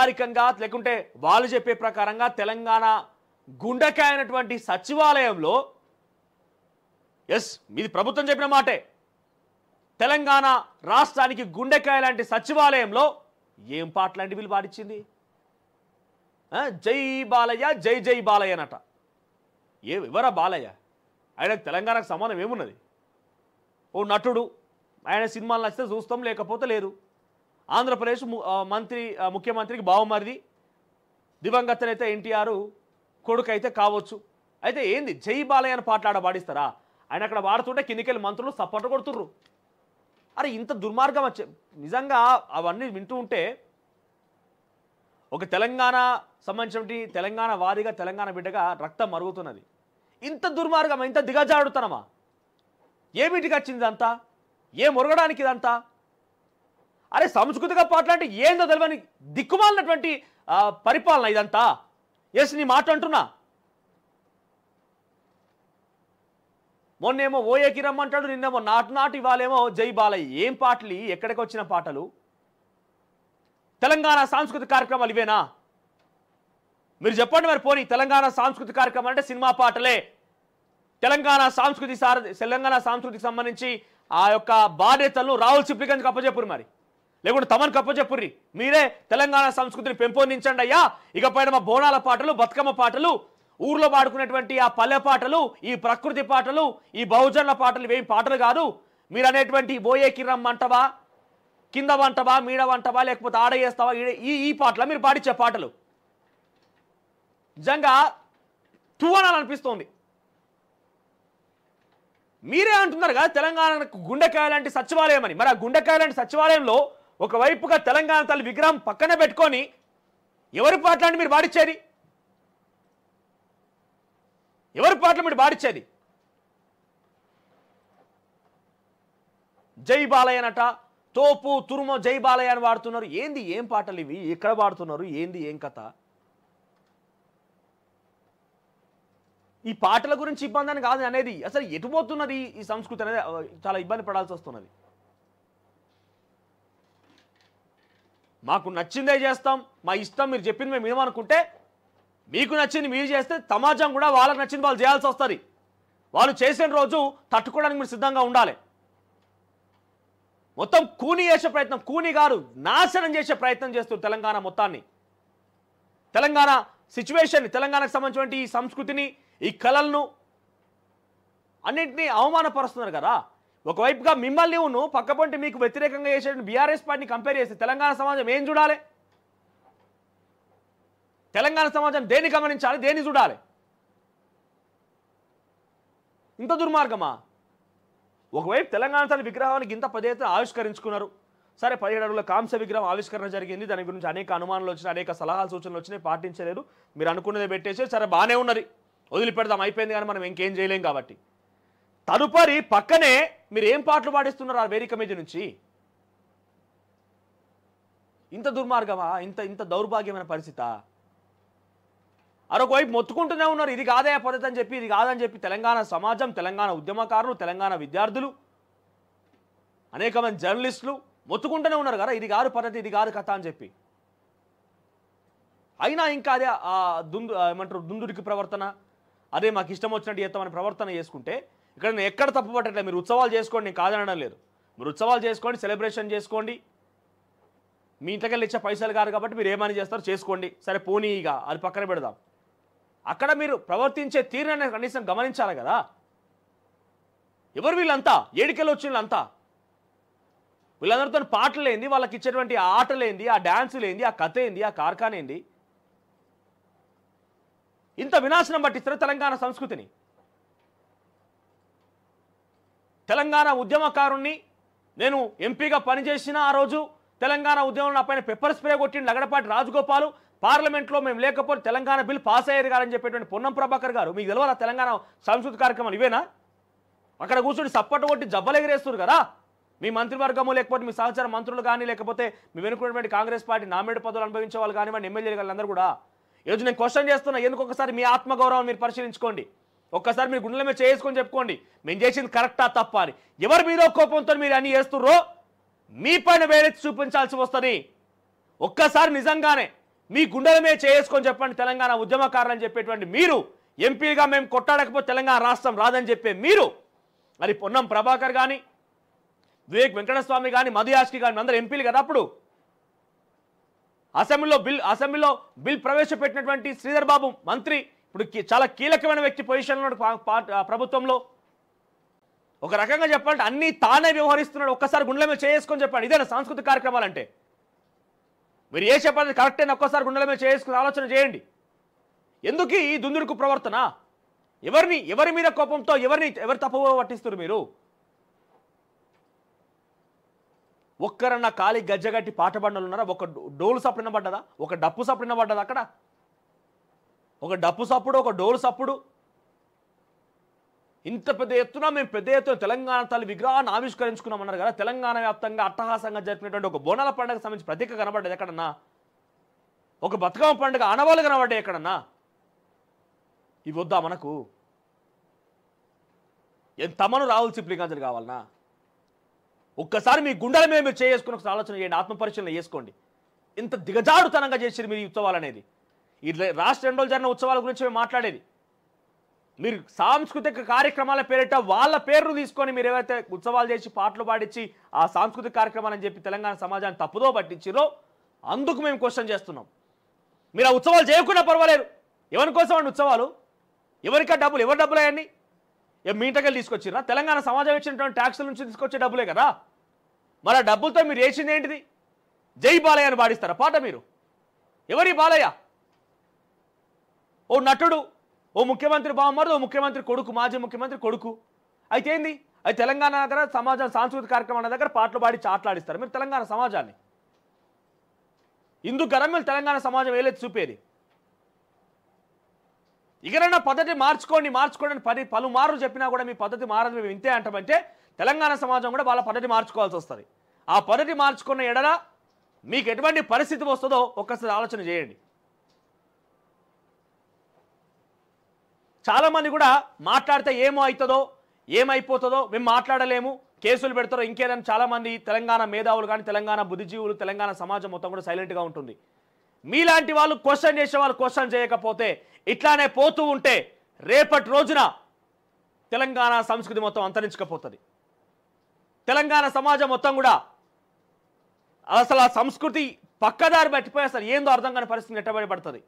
అధికారికంగా లేకుంటే వాళ్ళు చెప్పే ప్రకారంగా తెలంగాణ గుండెకాయ అయినటువంటి సచివాలయంలో ఎస్ మీది ప్రభుత్వం చెప్పిన మాటే తెలంగాణ రాష్ట్రానికి గుండెకాయ లాంటి సచివాలయంలో ఏం పాటలాంటి వీళ్ళు పాడించింది జై బాలయ్య జై జై బాలయ్య అనట ఎవరా బాలయ్య ఆయనకు తెలంగాణకు సంబంధం ఏమున్నది ఓ నటుడు ఆయన సినిమాలు నచ్చితే చూస్తాం లేకపోతే లేదు ఆంధ్రప్రదేశ్ ముఖ్యమంత్రికి బావమరిది దివంగత నేత ఎన్టీఆర్ కొడుకు అయితే కావచ్చు అయితే ఏంది జై బాలయ్య అని పాటలాడ పాడిస్తారా ఆయన అక్కడ వాడుతుంటే కిందికెళ్ళి మంత్రులు సపోర్ట్ కొడుతుర్రు అరే ఇంత దుర్మార్గం నిజంగా అవన్నీ వింటూ ఉంటే ఒక తెలంగాణ సంబంధించిన తెలంగాణ వాదిగా తెలంగాణ బిడ్డగా రక్తం మరుగుతున్నది ఇంత దుర్మార్గమా ఇంత దిగజాడుతనమా ఏమిటికి వచ్చింది ఇదంతా ఏ మొరగడానికి ఇదంతా అరే సంస్కృతిగా పాటలాంటి ఏందో తెలియని దిక్కుమాలినటువంటి పరిపాలన ఇదంతా ఎస్ నీ మాట అంటున్నా మొన్నేమో ఓఏకి రమ్మంటాడు నిన్నేమో నాటు ఇవాళేమో జై బాలయ్య ఏం పాటలు ఎక్కడికి వచ్చిన పాటలు తెలంగాణ సాంస్కృతిక కార్యక్రమాలు ఇవేనా మీరు చెప్పండి మరి పోనీ తెలంగాణ సాంస్కృతిక కార్యక్రమం అంటే సినిమా పాటలే తెలంగాణ సంస్కృతికి సంబంధించి ఆ యొక్క బాధ్యతలను రాహుల్ సిప్లిగంజ్ కప్పచెప్పురు మరి లేకుంటే తమను కప్పచెప్పుర్రి మీరే తెలంగాణ సంస్కృతిని పెంపొందించండి అయ్యా ఇకపైన మా బోనాల పాటలు బతుకమ్మ పాటలు ఊర్లో పాడుకునేటువంటి ఆ పల్లె పాటలు ఈ ప్రకృతి పాటలు ఈ బహుజనుల పాటలు ఇవేం పాటలు కాదు మీరు అనేటువంటి బోయేకి రమ్మంటవా కింద వంటవా మీడ వంటవా లేకపోతే ఆడ చేస్తావా ఈ పాటలు మీరు పాడించే పాటలు నిజంగా తువ్వనాలనిపిస్తోంది మీరే అంటున్నారు కదా తెలంగాణకు గుండెకాయ లాంటి సచివాలయం అని మరి ఆ గుండెకాయ లాంటి సచివాలయంలో ఒకవైపుగా తెలంగాణ తల్లి విగ్రహం పక్కనే పెట్టుకొని ఎవరి పాటలు మీరు పాడించేది ఎవరి పాటలు మీరు పాడించేది జై బాలయ్య అనట తోపు తురుమో జై బాలయ్య అని వాడుతున్నారు ఏంది ఏం పాటలు ఇవి ఎక్కడ వాడుతున్నారు ఏంది ఏం కథ ఈ పాటల గురించి ఇబ్బంది అని కాదు అనేది అసలు ఎటుపోతున్నది ఈ సంస్కృతి అనేది చాలా ఇబ్బంది పడాల్సి వస్తున్నది మాకు నచ్చిందే చేస్తాం మా ఇష్టం మీరు చెప్పింది మేము ఏమనుకుంటే మీకు నచ్చింది మీరు చేస్తే సమాజం కూడా వాళ్ళకి నచ్చింది వాళ్ళు చేయాల్సి వస్తుంది వాళ్ళు చేసిన రోజు తట్టుకోవడానికి మీరు సిద్ధంగా ఉండాలి మొత్తం కూని చేసే ప్రయత్నం కూని గారు నాశనం చేసే ప్రయత్నం చేస్తారు తెలంగాణ మొత్తాన్ని తెలంగాణ సిచ్యువేషన్ తెలంగాణకు సంబంధించిన ఈ సంస్కృతిని ఈ కళలను అన్నింటినీ అవమానపరుస్తున్నారు కదా ఒకవైపుగా మిమ్మల్ని పక్కపంటి మీకు వ్యతిరేకంగా చేసే బీఆర్ఎస్ పార్టీని కంపేర్ చేస్తే తెలంగాణ సమాజం ఏం చూడాలి తెలంగాణ సమాజం దేన్ని గమనించాలి దేన్ని చూడాలి ఇంత దుర్మార్గమా ఒకవైపు తెలంగాణ తల్లి విగ్రహానికి ఇంత పదేత ఆవిష్కరించుకున్నారు సరే 17 అడుగుల కాంస్య విగ్రహం ఆవిష్కరణ జరిగింది దాని గురించి అనేక అనుమానాలు వచ్చినాయి అనేక సలహాలు సూచనలు వచ్చినాయి పాటించలేదు మీరు అనుకున్నదే పెట్టేసి సరే బాగానే ఉన్నది వదిలిపెడదాం అయిపోయింది కానీ మనం ఇంకేం చేయలేం కాబట్టి తదుపరి పక్కనే మీరు ఏం పాటలు పాడిస్తున్నారు ఆ వేదిక మీద నుంచి ఇంత దుర్మార్గమా ఇంత దౌర్భాగ్యమైన పరిస్థితి అరొకవైపు మొత్తుకుంటూనే ఉన్నారు ఇది కాదే పద్ధతి అని చెప్పి ఇది కాదని చెప్పి తెలంగాణ సమాజం తెలంగాణ ఉద్యమకారులు తెలంగాణ విద్యార్థులు అనేక మంది జర్నలిస్టులు మొత్తుకుంటూనే ఉన్నారు కదా ఇది కాదు పద్ధతి ఇది కాదు కథ అని చెప్పి అయినా ఇంకా అదే ఏమంటారు దుందుడికి ప్రవర్తన అదే మాకు ఇష్టం వచ్చినట్టు చేస్తామని ప్రవర్తన చేసుకుంటే ఇక్కడ నేను ఎక్కడ తప్పు పట్టట్లేదు మీరు ఉత్సవాలు చేసుకోండి నేను కాదనడం లేదు మీరు ఉత్సవాలు చేసుకోండి సెలబ్రేషన్ చేసుకోండి మీ ఇంట్లోకి ఇచ్చే పైసలు కాదు కాబట్టి మీరు ఏమని చేస్తారో చేసుకోండి సరే పోనీ ఇక అది పక్కన పెడదాం అక్కడ మీరు ప్రవర్తించే తీరుని కనీసం గమనించాలి కదా ఎవరు వీళ్ళంతా ఏడికెళ్ళి వచ్చిన వీళ్ళంతా వీళ్ళందరితో పాటలు ఏంది వాళ్ళకి ఇచ్చేటువంటి ఆటలు ఏంది ఆ డ్యాన్సులు ఏంది ఆ కథ ఏంది ఆ కార్ఖాన ఏంది ఇంత వినాశనం పట్టిస్తారు తెలంగాణ సంస్కృతిని తెలంగాణ ఉద్యమకారుణ్ణి నేను ఎంపీగా పనిచేసిన ఆ రోజు తెలంగాణ ఉద్యమంలో నా పైన పెప్పర్ స్ప్రే కొట్టిన లగడపాటి రాజగోపాల్ పార్లమెంట్లో మేము లేకపోతే తెలంగాణ బిల్ పాస్ అయ్యేది కాదని చెప్పేటువంటి పొన్నం ప్రభాకర్ గారు మీకు తెలియదా తెలంగాణ సంస్కృతి కార్యక్రమాలు ఇవేనా అక్కడ కూర్చొని సప్పట్టు కొట్టి జబ్బలెగిరేస్తారు కదా మీ మంత్రివర్గము లేకపోతే మీ సహచర మంత్రులు కానీ లేకపోతే మీ వెనుకున్నటువంటి కాంగ్రెస్ పార్టీ నామినేట్ పదవులు అనుభవించే వాళ్ళు కానివ్వండి ఎమ్మెల్యేలు కానీ అందరూ కూడా ఈరోజు నేను క్వశ్చన్ చేస్తున్నా ఎందుకు ఒకసారి మీ ఆత్మగౌరవం మీరు పరిశీలించుకోండి ఒక్కసారి మీరు గుండెల మీద చేసుకొని చెప్పుకోండి మేము చేసింది కరెక్టా తప్ప అని ఎవరు మీదో కోపంతో మీరు అన్ని చేస్తుర్రో మీ పైన వేలెత్తి చూపించాల్సి వస్తుంది ఒక్కసారి నిజంగానే మీ గుండెల మీద చేసుకొని చెప్పండి తెలంగాణ ఉద్యమకారులని చెప్పేటువంటి మీరు, ఎంపీగా మేము కొట్టాడకపోతే తెలంగాణ రాష్ట్రం రాదని చెప్పే మీరు, మరి పొన్నం ప్రభాకర్ కానీ వివేక్ వెంకటస్వామి కానీ మధు యాష్కి కానీ అందరూ ఎంపీలు కదా అప్పుడు. అసెంబ్లీలో బిల్ ప్రవేశపెట్టినటువంటి శ్రీధర్ బాబు మంత్రి, ఇప్పుడు చాలా కీలకమైన వ్యక్తి పొజిషన్లో ప్రభుత్వంలో. ఒక రకంగా చెప్పాలంటే అన్నీ తానే వ్యవహరిస్తున్నాడు. ఒక్కసారి గుండెల మీద చేసుకొని చెప్పండి. ఇదేనా సాంస్కృతిక కార్యక్రమాలు అంటే? మీరు ఏ చెప్పాలి కరెక్ట్ అయినా ఒక్కసారి గుండెల మీద చేసుకుని ఆలోచన చేయండి. ఎందుకు ఈ దుందుడుకు ప్రవర్తన? ఎవరి మీద కోపంతో ఎవరు తప్పు పట్టిస్తారు మీరు? ఒక్కరన్నా ఖాళీ గజ్జగట్టి పాట బండలు ఉన్నారా? ఒక డోలు సప్పుడు వినబడ్డదా? ఒక డప్పు సప్పుడు వినబడ్డదా? అక్కడ ఒక డప్పు సప్పుడు, ఒక డోలు సప్పుడు. ఇంత పెద్ద ఎత్తున మేము పెద్ద ఎత్తున తెలంగాణ తల్లి విగ్రహాన్ని ఆవిష్కరించుకున్నామన్నారు కదా. తెలంగాణ వ్యాప్తంగా అట్టహాసంగా జరిపినటువంటి ఒక బోనాల పండుగకు సంబంధించి ప్రతీక కనబడ్డది ఎక్కడన్నా? ఒక బతుకమ్మ పండుగ ఆనవాళ్ళు కనబడ్డాయి ఎక్కడన్నా? ఇవి వద్దా మనకు? తమను రాహుల్ సిప్లిగంజలు కావాలన్నా? ఒక్కసారి మీ గుండెల మీద మీరు చేసుకుని ఒకసారి ఆలోచన చేయండి, ఆత్మపరిశీలన చేసుకోండి. ఇంత దిగజాడుతనంగా చేసి మీరు ఈ ఉత్సవాలు అనేది, ఈ రాష్ట్ర 2 రోజులు జరిగిన ఉత్సవాల గురించి మేము మాట్లాడేది. మీరు సాంస్కృతిక కార్యక్రమాల పేరిట వాళ్ళ పేర్లు తీసుకొని మీరు ఏవైతే ఉత్సవాలు చేసి పాటలు పాడించి ఆ సాంస్కృతిక కార్యక్రమాలని చెప్పి తెలంగాణ సమాజాన్ని తప్పుదో పట్టించారో అందుకు మేము క్వశ్చన్ చేస్తున్నాం. మీరు ఆ ఉత్సవాలు చేయకుండా పర్వాలేదు. ఎవరి కోసం అండి ఉత్సవాలు? ఎవరికా డబ్బులు? ఎవరి డబ్బులు అయ్యండి? మీ ఇంటకెళ్ళి తీసుకొచ్చిరా? తెలంగాణ సమాజం ఇచ్చినటువంటి ట్యాక్సుల నుంచి తీసుకొచ్చే డబ్బులే కదా. మరి ఆ డబ్బులతో మీరు వేసింది ఏంటిది? జై బాలయ్య అని పాడిస్తారా పాట మీరు? ఎవరి బాలయ్య? ఓ నటుడు, ఓ ముఖ్యమంత్రి బామ్మరు, ఓ ముఖ్యమంత్రి కొడుకు, మాజీ ముఖ్యమంత్రి కొడుకు. అయితే ఏంది? అది తెలంగాణ దగ్గర సమాజం సాంస్కృతిక కార్యక్రమాల దగ్గర పాటలు పాడి చాట్లాడిస్తారు మీరు తెలంగాణ సమాజాన్ని. ఇందుకు గరం మీరు తెలంగాణ సమాజం ఏలైతే చూపేది. ఇకనైనా పద్ధతి మార్చుకోండి అని పలుమార్లు చెప్పినా కూడా మీ పద్ధతి మారదు, మేము ఇంతే అంటామంటే తెలంగాణ సమాజం కూడా వాళ్ళ పద్ధతి మార్చుకోవాల్సి వస్తుంది. ఆ పద్ధతి మార్చుకున్న ఎడల మీకు ఎటువంటి పరిస్థితి వస్తుందో ఒక్కసారి ఆలోచన చేయండి. చాలామంది కూడా మాట్లాడితే ఏమో అవుతుందో ఏమైపోతుందో, మేము మాట్లాడలేము, కేసులు పెడతారో ఇంకేదని చాలామంది తెలంగాణ మేధావులు కానీ తెలంగాణ బుద్ధిజీవులు తెలంగాణ సమాజం మొత్తం కూడా సైలెంట్గా ఉంటుంది. మీలాంటి వాళ్ళు క్వశ్చన్ చేసే వాళ్ళు క్వశ్చన్ చేయకపోతే ఇట్లానే పోతూ ఉంటే రేపటి రోజున తెలంగాణ సంస్కృతి మొత్తం అంతరించకపోతుంది. తెలంగాణ సమాజం మొత్తం కూడా అసలు ఆ సంస్కృతి పక్కదారి పట్టిపోయి అసలు ఏందో అర్థం కాని పరిస్థితి నెట్టబడి పడుతుంది.